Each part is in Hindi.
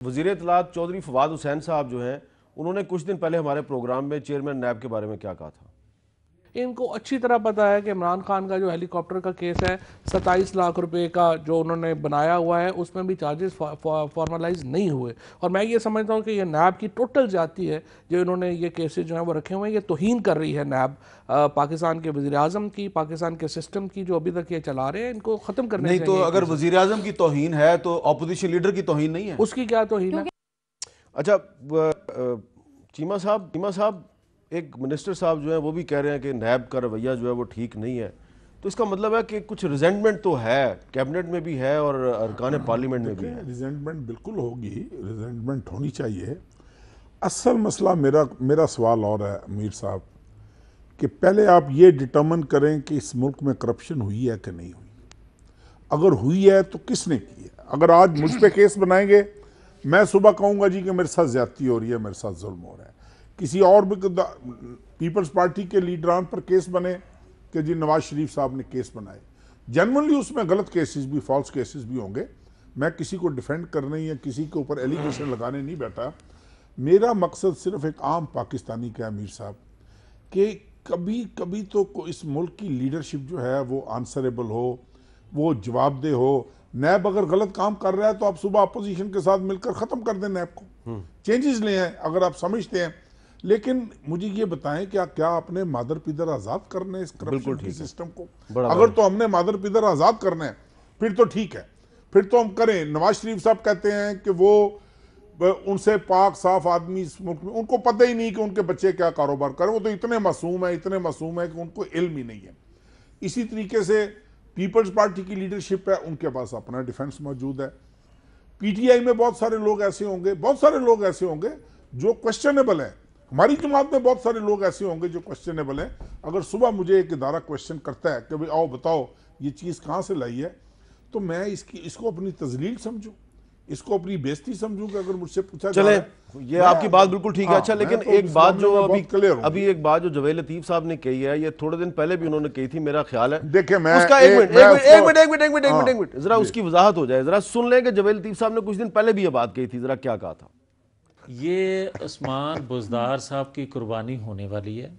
वज़ीर इत्तलात चौधरी फवाद हुसैन साहब जो हैं, उन्होंने कुछ दिन पहले हमारे प्रोग्राम में चेयरमैन नैब के बारे में क्या कहा था? इनको अच्छी तरह पता है कि इमरान खान का जो हेलीकॉप्टर का केस है 27 लाख रुपए का जो उन्होंने बनाया हुआ है, उसमें भी चार्जेस फॉर्मलाइज नहीं हुए। और मैं ये समझता हूँ कि ये नैब की टोटल जाती है जो इन्होंने ये केसेस जो हैं वो रखे हुए हैं। ये तौहीन कर रही है नैब पाकिस्तान के वज़ीर आज़म की, पाकिस्तान के सिस्टम की जो अभी तक ये चला रहे हैं। इनको ख़त्म करने नहीं तो चाहिए। अगर वज़ीर आज़म की तौहीन है तो अपोजिशन लीडर की तौहीन नहीं है? उसकी क्या तौहीन है? अच्छा, चीमा साहब एक मिनिस्टर साहब जो है वो भी कह रहे हैं कि नैब का रवैया जो है वो ठीक नहीं है, तो इसका मतलब है कि कुछ रिजेंटमेंट तो है, कैबिनेट में भी है और अरकान पार्लियामेंट में भी है। रिजेंटमेंट बिल्कुल होगी, रिजेंटमेंट होनी चाहिए। असल मसला मेरा सवाल और है मीर साहब कि पहले आप ये डिटर्मिन करें कि इस मुल्क में करप्शन हुई है कि नहीं हुई। अगर हुई है तो किसने की है? अगर आज मुझ पे केस बनाएंगे, मैं सुबह कहूँगा जी कि मेरे साथ ज्यादती हो रही है, मेरे साथ जुल्म हो रहा है। किसी और भी पीपल्स पार्टी के लीडरान पर केस बने कि जी नवाज शरीफ साहब ने केस बनाए, जनरली उसमें गलत केसेस भी, फॉल्स केसेस भी होंगे। मैं किसी को डिफेंड करने या किसी के ऊपर एलिगेशन लगाने नहीं बैठा। मेरा मकसद सिर्फ एक आम पाकिस्तानी का अमीर साहब कि कभी कभी तो इस मुल्क की लीडरशिप जो है वो आंसरेबल हो, वो जवाबदेह हो। नैब अगर गलत काम कर रहा है तो आप सुबह अपोजिशन के साथ मिलकर ख़त्म कर दें नैब को, चेंजेस ले आए अगर आप समझते हैं। लेकिन मुझे ये बताएं क्या आपने मादर पिदर आज़ाद करने इस करप्शन की सिस्टम को? अगर तो हमने मादर पिदर आज़ाद करना है फिर तो ठीक है, फिर तो हम करें। नवाज शरीफ साहब कहते हैं कि वो उनसे पाक साफ आदमी इस मुल्क में, उनको पता ही नहीं कि उनके बच्चे क्या कारोबार करें। वो तो इतने मासूम है कि उनको इल्म ही नहीं है। इसी तरीके से पीपल्स पार्टी की लीडरशिप है, उनके पास अपना डिफेंस मौजूद है। पीटीआई में बहुत सारे लोग ऐसे होंगे जो क्वेश्चनेबल हैं। हमारी जमात में बहुत सारे लोग ऐसे होंगे जो क्वेश्चनेबल हैं। अगर सुबह मुझे एक इदारा क्वेश्चन करता है कि भाई आओ बताओ ये चीज़ कहाँ से लाई है, तो मैं इसको अपनी तजलील समझूं, इसको अपनी बेइज्जती समझूं कि अगर मुझसे पूछा चले, ये आपकी बात बिल्कुल ठीक है। अच्छा, लेकिन तो एक बात जो अभी एक बात जो जवेद लतीफ़ साहब ने कही है, ये थोड़े दिन पहले भी उन्होंने कही थी, मेरा ख्याल है। देखिए मैं उसका एक मिनट जरा उसकी वजाहत हो जाए, जरा सुन लें कि जवेद लतीफ़ साहब ने कुछ दिन पहले भी ये बात कही थी, जरा क्या कहा था। ये उस्मान बुज़दार साहब की कुर्बानी होने वाली है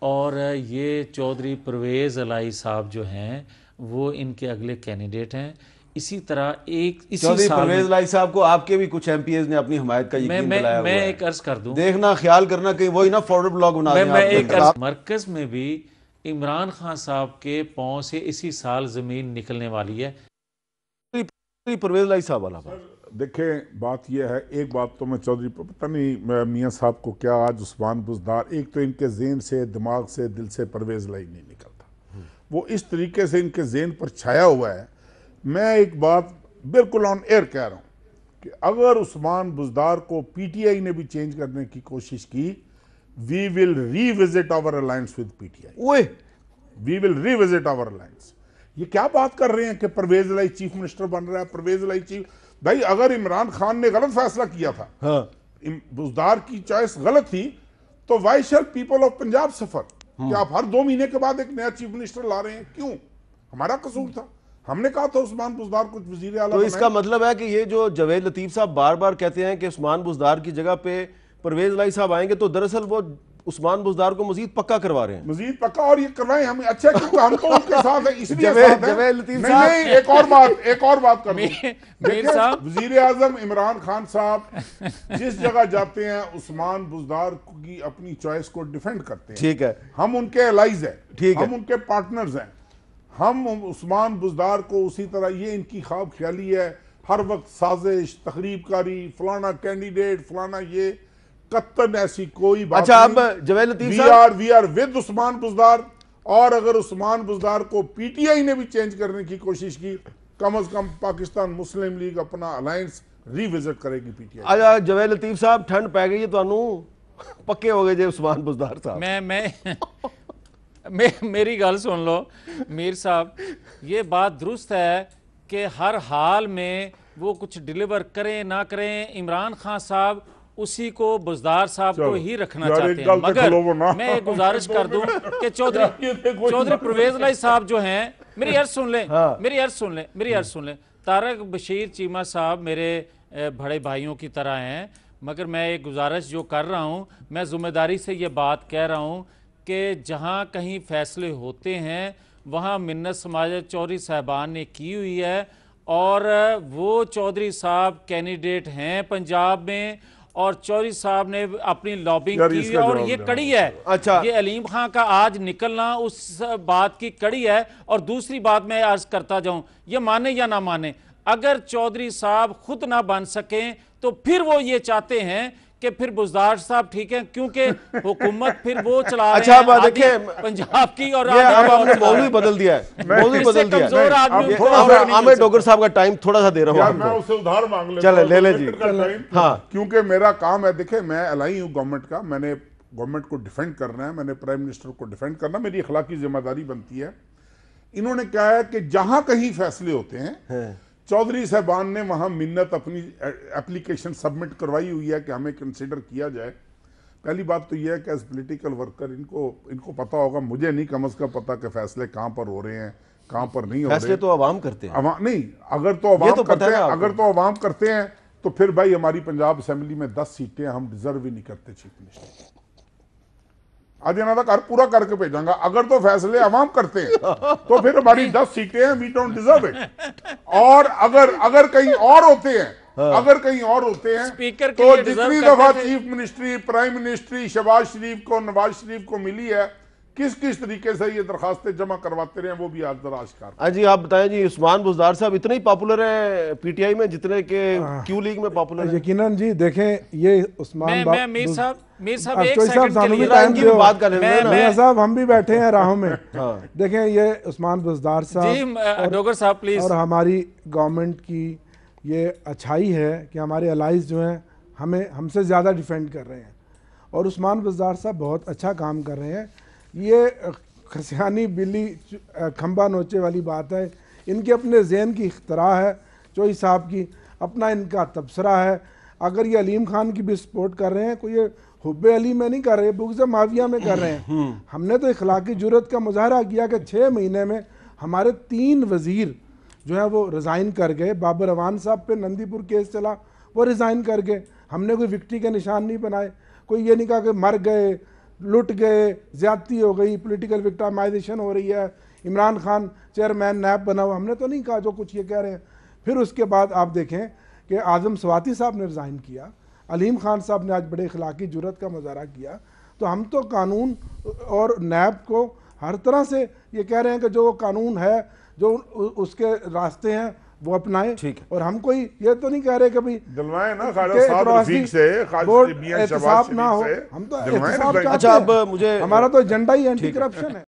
और ये चौधरी परवेज़ अलाई साहब जो हैं वो इनके अगले कैंडिडेट हैं। इसी तरह चौधरी परवेज़ अलाई साहब को आपके भी कुछ एमपीएस ने अपनी हिमायत का यकीन दिलाया हुआ है। मैं एक अर्ज कर दूं, देखना ख्याल करना कहीं वही ना फॉरवर्ड ब्लॉग बना दें। मैं एक अर्ज, मरकज में भी इमरान खान साहब के पांव से इसी साल जमीन निकलने वाली है। परवेज़ अलाई साहब वाला देखें, बात यह है, एक बात तो मैं चौधरी पता नहीं मियाँ साहब को क्या आज उस्मान बुज़दार, एक तो इनके ज़हन से, दिमाग से, दिल से परवेज़ अलाई नहीं निकलता। वो इस तरीके से इनके ज़हन पर छाया हुआ है। मैं एक बात बिल्कुल ऑन एयर कह रहा हूँ कि अगर उस्मान बुज़दार को पीटीआई ने भी चेंज करने की कोशिश की, we will revisit our alliance with PTI. We will revisit our alliance. ये क्या बात कर रहे हैं कि परवेज़ अलाई चीफ मिनिस्टर बन रहा है, परवेज़ अलाई चीफ। भाई अगर इमरान खान ने गलत फैसला किया था, बुज़दार की चॉइस गलत थी, तो why shall people of Punjab suffer? क्या आप हर 2 महीने के बाद एक नया चीफ मिनिस्टर ला रहे हैं? क्यों? हमारा कसूर था, हमने कहा था उस्मान बुज़दार कुछ वजीर आला। तो इसका मतलब है कि ये जो जवेद लतीफ़ साहब बार बार कहते हैं कि उस्मान बुज़दार की जगह पे परवेज़ अलाई साहब आएंगे, तो दरअसल वो उस्मान बुज़दार को मजीद पक्का करवा रहे हैं। मजीद पक्का, और ये करवाएं हमें अच्छा, क्योंकि हम तो उनके साथ हैं, इसलिए जवेद लतीफ़ साहब। नहीं, एक और बात कर वजीर आजम इमरान खान साहब जिस जगह जाते हैं उस्मान बुज़दार की अपनी चॉइस को डिफेंड करते हैं। ठीक है, हम उनके एलाइज हैं, ठीक है, हम उनके पार्टनर्स हैं। हम उस्मान बुज़दार को उसी तरह, ये इनकी ख्वाब ख्याली है, हर वक्त साजिश, तखरीबकारी, फलाना कैंडिडेट, फलाना ये, कत्तन ऐसी कोई बात अच्छा, अब Javed Latif sahab, we are with Usman Buzdar. और अगर उस्मान बुज़दार को पीटीआई ने भी चेंज करने की कोशिश की, कम अज कम पाकिस्तान मुस्लिम लीग अपना अलायंस रीविजिट करेगी पीटीआई। अच्छा जवेद लतीफ़ साहब, ठंड पै गई है तुहानू, पक्के हो गए जे उस्मान बुज़दार साहब। मेरी गल सुन लो मीर साहब, ये बात दुरुस्त है कि हर हाल में वो कुछ डिलीवर करें ना करें, इमरान खान साहब उसी को बुज़दार साहब को ही रखना चाहते हैं। मगर मैं एक गुजारिश कर दूं कि चौधरी परवेज़ अलाई साहब जो हैं, मेरी अर्ज सुन लें, तारक बशीर चीमा साहब मेरे बड़े भाइयों की तरह हैं, मगर मैं एक गुजारिश जो कर रहा हूँ, मैं ज़िम्मेदारी से ये बात कह रहा हूँ कि जहाँ कहीं फ़ैसले होते हैं वहाँ मिन्नत समाजत चौधरी साहबान ने की हुई है, और वो चौधरी साहब कैंडिडेट हैं पंजाब में, और चौधरी साहब ने अपनी लॉबिंग की है, और ये कड़ी है। अच्छा, ये अलीम खां का आज निकलना उस बात की कड़ी है। और दूसरी बात मैं अर्ज करता जाऊं, ये माने या ना माने, अगर चौधरी साहब खुद ना बन सकें तो फिर वो ये चाहते हैं कि फिर बुज़दार साहब ठीक है, क्योंकि हुकूमत फिर वो चला रहे अच्छा, हैं अब देखिए पंजाब की, और ये अब आपने मौजूद बदल दिया है, मौजूद बदल दिया कमजोर है। आदमी को और आमिर डोगर साहब का टाइम थोड़ा सा दे रहा हूँ यार मैं आपको। उससे उधार मांग लेता चले, हूं, ले ले तो जी। मिनट का टाइम। हाँ। क्योंकि मेरा काम है, देखिए मैं अलाई हूँ गवर्नमेंट का, मैंने गवर्नमेंट को डिफेंड करना है, मैंने प्राइम मिनिस्टर को डिफेंड करना, मेरी अखलाकी जिम्मेदारी बनती है। इन्होंने क्या है कि जहां कहीं फैसले होते हैं, चौधरी साहबान ने वहां मिन्नत अपनी एप्लीकेशन सबमिट करवाई हुई है कि हमें कंसिडर किया जाए। पहली बात तो यह है कि एज पॉलिटिकल वर्कर इनको पता होगा, मुझे नहीं कम अज कम पता कि फैसले कहां पर हो रहे हैं, कहां पर नहीं हो रहे। फैसले तो अवाम करते हैं। नहीं, अगर तो अवाम तो करते हैं, आपको। अगर तो अवाम करते हैं तो फिर भाई हमारी पंजाब असेंबली में 10 सीटें हम डिजर्व ही नहीं करते चीफ मिनिस्टर। आज इन्होंने घर पूरा करके भेजांगा। अगर तो फैसले अवाम करते हैं तो फिर हमारी 10 सीटें हैं, वी डोंट डिजर्व इट। और अगर कहीं और होते हैं, अगर कहीं और होते हैं स्पीकर के तो लिए जितनी डिजर्व दफा करते थे। Chief ministry, prime ministry Shahbaz Sharif को, नवाज शरीफ को मिली है, किस किस तरीके से ये दरखास्तें जमा करवाते रहे, वो भी आज जरा आश्कार। हाँ जी, आप बताएं जी, उस्मान बुज़दार साहब इतने ही पॉपुलर हैं पीटीआई में जितने के क्यू लीग में पॉपुलर हैं? यकीनन जी, देखें ये उस्मान मैं मीर साहब एक चौधरी साहब सेकंड के सानू लिए भी टाइम इनकी दो। भी बात कर लेना ना। मियां साहब हम भी बैठे हैं राहों में। देखें ये उस्मान बुज़दार जी साहब डोगर साहब प्लीज। और हमारी गवर्नमेंट की ये अच्छाई है कि हमारे अलाइज जो हैं हमें हमसे ज़्यादा डिफेंड कर रहे हैं, और उस्मान बुज़दार साहब बहुत अच्छा काम कर रहे हैं। ये खसियानी बिल्ली खंबा नोचे वाली बात है, इनके अपने जहन की इख्तरा है, चौधरी साहब की अपना इनका तबसरा है। अगर ये अलीम खान की भी सपोर्ट कर रहे हैं, कोई ये हुब्बे अली में नहीं कर रहे, बुग़्ज़ माविया में कर रहे हैं। हमने तो इखलाकी जुर्रत का मुजाहरा किया कि 6 महीने में हमारे 3 वज़ीर जो है वो रिज़ाइन कर गए। बाबर अवान साहब पे नंदीपुर केस चला, वो रिज़ाइन कर गए। हमने कोई विक्ट्री के निशान नहीं बनाए, कोई ये नहीं कहा कि मर गए, लुट गए, ज़्यादती हो गई, पॉलिटिकल विक्टिमाइजेशन हो रही है, इमरान खान चेयरमैन नैब बना हुआ, हमने तो नहीं कहा जो कुछ ये कह रहे हैं। फिर उसके बाद आप देखें कि आज़म स्वाति साहब ने रिज़ाइन किया, अलीम खान साहब ने आज बड़े इखलाकी जुर्रत का मुजाहरा किया। तो हम तो कानून और नैब को हर तरह से ये कह रहे हैं कि जो कानून है, जो उसके रास्ते हैं वो अपनाएं। ठीक है। और हम कोई ये तो नहीं कह रहे कि भाई दिलवाएं ना खालिद साहब रफीक से, बोर्ड मियां शहबाज एहतसाब ना शरीफ हो, से, हम तो दिलवाएं एहतसाब ना। चाहते अच्छा, हैं। अब मुझे हमारा तो एजेंडा ही एंटी करप्शन है।